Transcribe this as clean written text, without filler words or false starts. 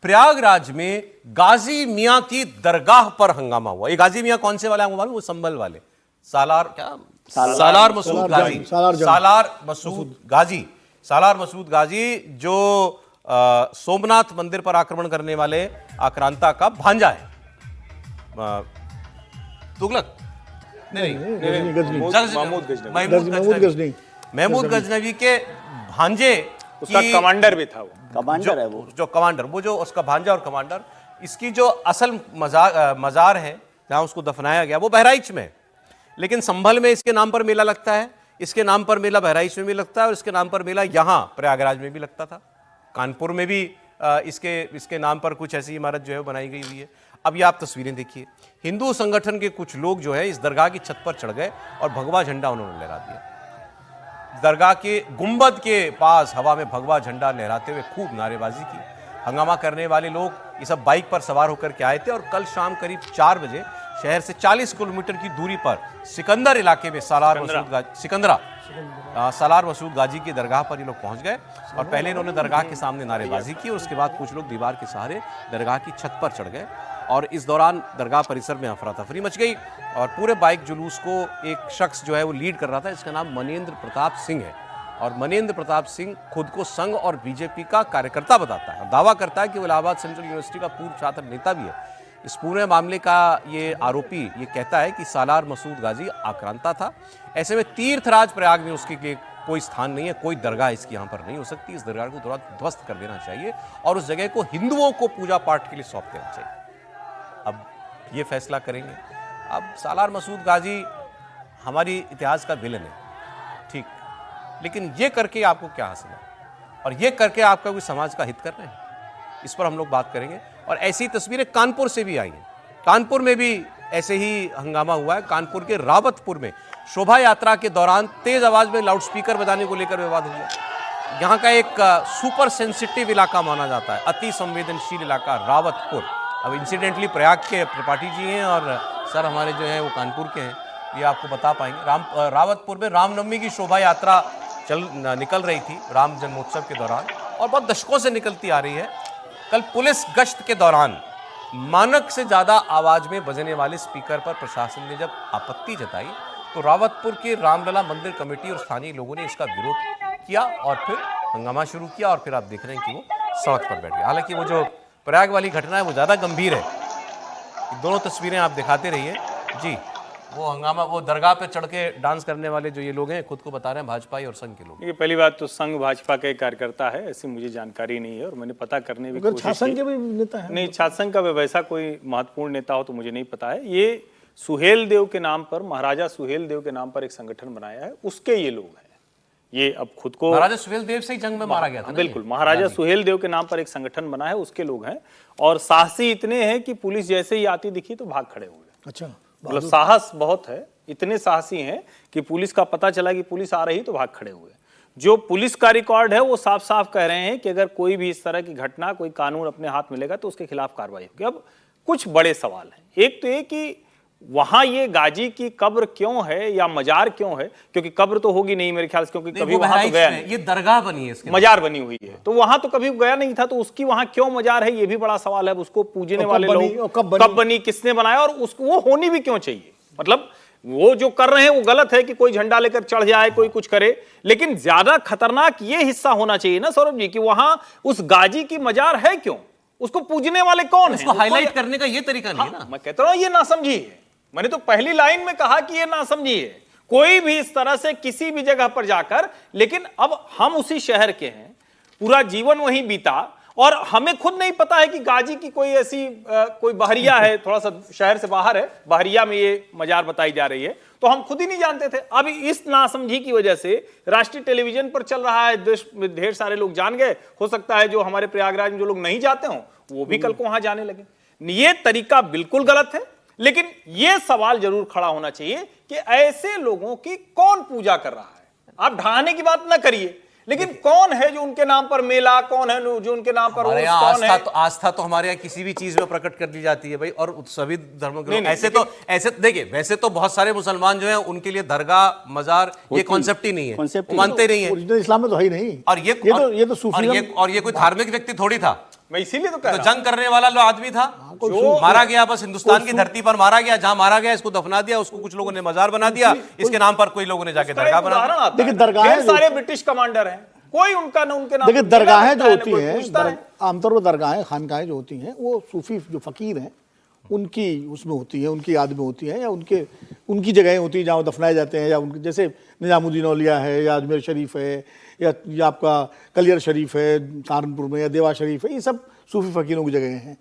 प्रयागराज में गाजी मियां की दरगाह पर हंगामा हुआ। ये गाजी मियां कौन से वाले हैं मालूम? वो संभल वाले, सालार मसूद गाजी जो सोमनाथ मंदिर पर आक्रमण करने वाले आक्रांता का भांजा है। तुगलक महमूद गजनवी के भांजे, उसका कमांडर भी था। वो जो उसका भांजा और कमांडर, इसकी जो असल मजार है जहां उसको दफनाया गया वो बहराइच में, लेकिन संभल में इसके नाम पर मेला लगता है, इसके नाम पर मेला बहराइच में भी लगता है और इसके नाम पर मेला यहां प्रयागराज में भी लगता था। कानपुर में भी इसके नाम पर कुछ ऐसी इमारत जो है बनाई गई हुई है। अब ये आप तस्वीरें देखिए, हिंदू संगठन के कुछ लोग जो है इस दरगाह की छत पर चढ़ गए और भगवा झंडा उन्होंने लहरा दिया। दरगाह के गुंबद के पास हवा में भगवा झंडा लहराते हुए खूब नारेबाजी की। हंगामा करने वाले लोग ये सब बाइक पर सवार होकर के आए थे और कल शाम करीब 4 बजे शहर से 40 किलोमीटर की दूरी पर सिकंदर इलाके में सालार मसूद गाजी की दरगाह पर ये लोग पहुंच गए और पहले इन्होंने दरगाह के सामने नारेबाजी की और उसके बाद कुछ लोग दीवार के सहारे दरगाह की छत पर चढ़ गए और इस दौरान दरगाह परिसर में अफरा तफरी मच गई और पूरे बाइक जुलूस को एक शख्स जो है वो लीड कर रहा था। इसका नाम मनेंद्र प्रताप सिंह है और मनेंद्र प्रताप सिंह खुद को संघ और बीजेपी का कार्यकर्ता बताता है। दावा करता है कि वो इलाहाबाद सेंट्रल यूनिवर्सिटी का पूर्व छात्र नेता भी है। इस पूरे मामले का ये आरोपी ये कहता है कि सालार मसूद गाजी आक्रांता था। ऐसे में तीर्थराज प्रयाग में उसके लिए कोई स्थान नहीं है, कोई दरगाह इसकी यहाँ पर नहीं हो सकती। इस दरगाह को तुरंत ध्वस्त कर देना चाहिए और उस जगह को हिंदुओं को पूजा पाठ के लिए सौंप देना चाहिए। अब ये फैसला करेंगे। अब सालार मसूद गाजी हमारी इतिहास का विलन है, ठीक, लेकिन ये करके आपको क्या हासिल है और ये करके आपका कोई समाज का हित कर रहे हैं, इस पर हम लोग बात करेंगे। और ऐसी तस्वीरें कानपुर से भी आई हैं। कानपुर में भी ऐसे ही हंगामा हुआ है। कानपुर के रावतपुर में शोभा यात्रा के दौरान तेज आवाज में लाउडस्पीकर बजाने को लेकर विवाद हुआ। यहाँ का एक सुपर सेंसिटिव इलाका माना जाता है, अति संवेदनशील इलाका रावतपुर। अब इंसिडेंटली प्रयाग के त्रिपाठी जी हैं और सर हमारे जो हैं वो कानपुर के हैं, ये आपको बता पाएंगे। रावतपुर में रामनवमी की शोभा यात्रा निकल रही थी राम जन्मोत्सव के दौरान और बहुत दशकों से निकलती आ रही है। कल पुलिस गश्त के दौरान मानक से ज़्यादा आवाज़ में बजने वाले स्पीकर पर प्रशासन ने जब आपत्ति जताई तो रावतपुर के रामलला मंदिर कमेटी और स्थानीय लोगों ने इसका विरोध किया और फिर हंगामा शुरू किया और फिर आप देख रहे हैं कि वो सड़क पर बैठ गए। हालांकि वो जो प्रयाग वाली घटना है वो ज़्यादा गंभीर है। दोनों तस्वीरें आप दिखाते रहिए जी। वो हंगामा, वो दरगाह पे चढ़ के डांस करने वाले जो ये लोग हैं खुद को बता रहे हैं भाजपा और संघ के लोग। ये पहली बात तो संघ भाजपा का एक कार्यकर्ता है, ऐसी मुझे जानकारी नहीं है और मैंने पता करने की कोशिश की। छात्र के भी नेता है? नहीं, छात्र संघ का वैसा कोई महत्वपूर्ण नेता हो तो मुझे नहीं पता है। ये सुहेल देव के नाम पर, महाराजा सुहेल देव के नाम पर एक संगठन बनाया है, उसके ये लोग हैं। ये अब खुद को महाराजा सुहेल देव से ही जंग में मारा गया था। बिल्कुल, महाराजा सुहेल देव के नाम पर एक संगठन बना है, उसके लोग हैं और साहसी इतने हैं कि पुलिस जैसे ही आती दिखी तो भाग खड़े हुए। अच्छा, मतलब साहस बहुत है, इतने साहसी हैं कि पुलिस का पता चला कि पुलिस आ रही तो भाग खड़े हुए। जो पुलिस का रिकॉर्ड है वो साफ साफ कह रहे हैं कि अगर कोई भी इस तरह की घटना, कोई कानून अपने हाथ मिलेगा तो उसके खिलाफ कार्रवाई होगी। अब कुछ बड़े सवाल हैं। एक तो ये कि वहां ये गाजी की कब्र क्यों है या मजार क्यों है, क्योंकि कब्र तो होगी नहीं मेरे ख्याल से, क्योंकि कभी वहां तो गया नहीं। ये दरगाह बनी है, इसके मजार बनी हुई है, तो वहां तो कभी गया नहीं था, तो उसकी वहां क्यों मजार है ये भी बड़ा सवाल है। उसको पूजने वाले लोग कब बनी, किसने बनाया और उसको वो होनी भी क्यों चाहिए। मतलब वो जो कर रहे हैं वो गलत है कि कोई झंडा लेकर चढ़ जाए, कोई कुछ करे, लेकिन ज्यादा खतरनाक ये हिस्सा होना चाहिए ना सौरभ जी कि वहां उस गाजी की मजार है क्यों, उसको पूजने वाले कौन है, उसको हाईलाइट करने का ये तरीका नहीं है ना। मैं कहता हूं ये नासमझी है। मैंने तो पहली लाइन में कहा कि ये नासमझी है। कोई भी इस तरह से किसी भी जगह पर जाकर, लेकिन अब हम उसी शहर के हैं, पूरा जीवन वहीं बीता और हमें खुद नहीं पता है कि गाजी की कोई ऐसी कोई बहरिया है, थोड़ा सा शहर से बाहर है, बहरिया में ये मजार बताई जा रही है, तो हम खुद ही नहीं जानते थे। अब इस नासमझी की वजह से राष्ट्रीय टेलीविजन पर चल रहा है, देश में ढेर सारे लोग जान गए। हो सकता है जो हमारे प्रयागराज में जो लोग नहीं जाते हों वो भी कल को वहां जाने लगे। ये तरीका बिल्कुल गलत है, लेकिन यह सवाल जरूर खड़ा होना चाहिए कि ऐसे लोगों की कौन पूजा कर रहा है। आप ढहाने की बात ना करिए, लेकिन कौन है जो उनके नाम पर मेला, कौन है जो उनके नाम पर कौन है? आस्था तो हमारे यहाँ किसी भी चीज में प्रकट कर दी जाती है भाई, और सभी धर्मों के लोग ऐसे देखिए, वैसे तो बहुत सारे मुसलमान जो हैं उनके लिए दरगाह, मजार ये कॉन्सेप्ट ही नहीं है, मानते नहीं है। इस्लाम में तो है ही नहीं। और ये कोई धार्मिक व्यक्ति थोड़ी था, मैं इसीलिए तो कह तो रहा जंग करने वाला लो आदमी था जो मारा गया, बस हिंदुस्तान की धरती पर मारा गया, जहां मारा गया इसको दफना दिया, उसको कुछ लोगों ने मजार बना दिया, इसके नाम पर कोई लोगों ने जाके हूं। दरगाह बना दी। उदाहरण आता देखिए, है। दरगाहें ढेर सारे ब्रिटिश कमांडर हैं, कोई उनका ना उनके नाम देखिए, पर मेला दरगाहें लगता जो है, ना होती कोई हैं, पूछता है। आमतौर पर दरगाहें, खानकाहें जो होती हैं, वो सूफी जो फकीर हैं उनकी उसमें होती है, उनकी याद में होती है, या उनकी जगहें होती हैं जहाँ वो दफनाए जाते हैं, या उनके जैसे निजामुद्दीन औलिया है, या अजमेर शरीफ है, या आपका कलियर शरीफ है सहारनपुर में, या देवा शरीफ है, ये सब सूफी फकीरों की जगहें हैं।